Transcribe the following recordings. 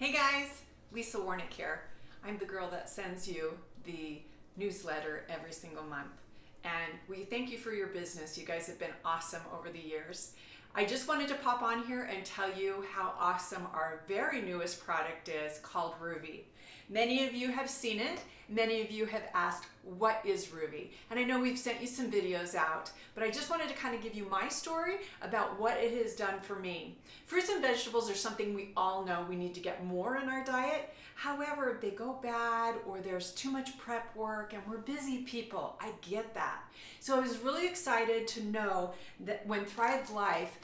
Hey guys, Lisa Warnick here. I'm the girl that sends you the newsletter every single month. And we thank you for your business. You guys have been awesome over the years. I just wanted to pop on here and tell you how awesome our very newest product is called Ruvi. Many of you have seen it. Many of you have asked, what is Ruvi? And I know we've sent you some videos out, but I just wanted to kind of give you my story about what it has done for me. Fruits and vegetables are something we all know we need to get more in our diet. However, they go bad or there's too much prep work and we're busy people. I get that. So I was really excited to know that when Thrive Life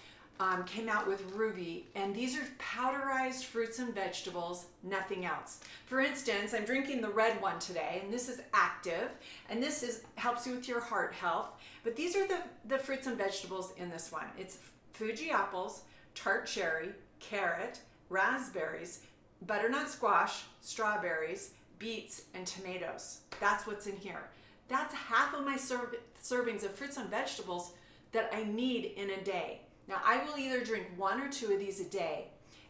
came out with Ruvi, and these are powderized fruits and vegetables, nothing else. For instance, I'm drinking the red one today, and this is active, and this helps you with your heart health. But these are the fruits and vegetables in this one. It's Fuji apples, tart cherry, carrot, raspberries, butternut squash, strawberries, beets, and tomatoes. That's what's in here. That's half of my servings of fruits and vegetables that I need in a day. Now, I will either drink 1 or 2 of these a day,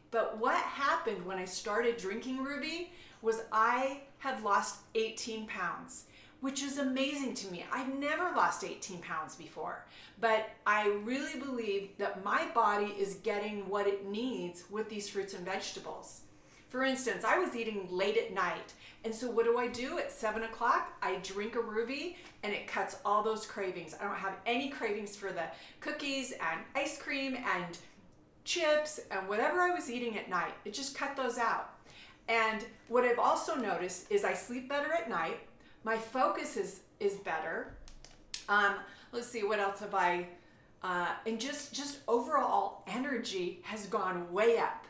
but what happened when I started drinking Ruvi was I have lost 18 pounds, which is amazing to me. I've never lost 18 pounds before, but I really believe that my body is getting what it needs with these fruits and vegetables. For instance, I was eating late at night, and so what do? At 7 o'clock, I drink a Ruvi, and it cuts all those cravings. I don't have any cravings for the cookies and ice cream and chips and whatever I was eating at night. It just cut those out. And what I've also noticed is I sleep better at night. My focus is better. Let's see, what else have I, and just overall energy has gone way up.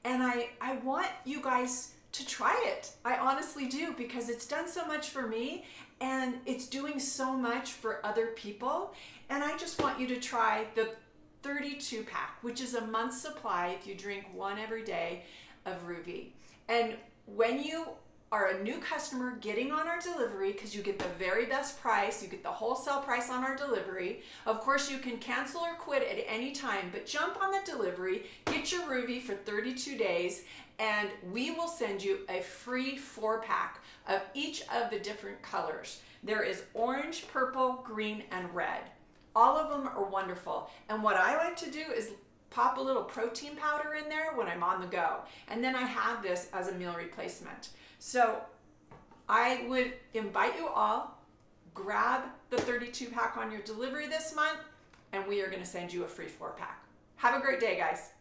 And I want you guys to try it. I honestly do, because it's done so much for me and it's doing so much for other people. And I just want you to try the 32 pack, which is a month's supply if you drink 1 every day of Ruvi. And when you are a new customer getting on our delivery, because you get the very best price, you get the wholesale price on our delivery. Of course, you can cancel or quit at any time, but jump on the delivery, get your Ruvi for 32 days, and we will send you a free 4-pack of each of the different colors. There is orange, purple, green, and red. All of them are wonderful. And what I like to do is pop a little protein powder in there when I'm on the go. And then I have this as a meal replacement. So I would invite you all, grab the 32 pack on your delivery this month, and we are going to send you a free 4-pack. Have a great day, guys.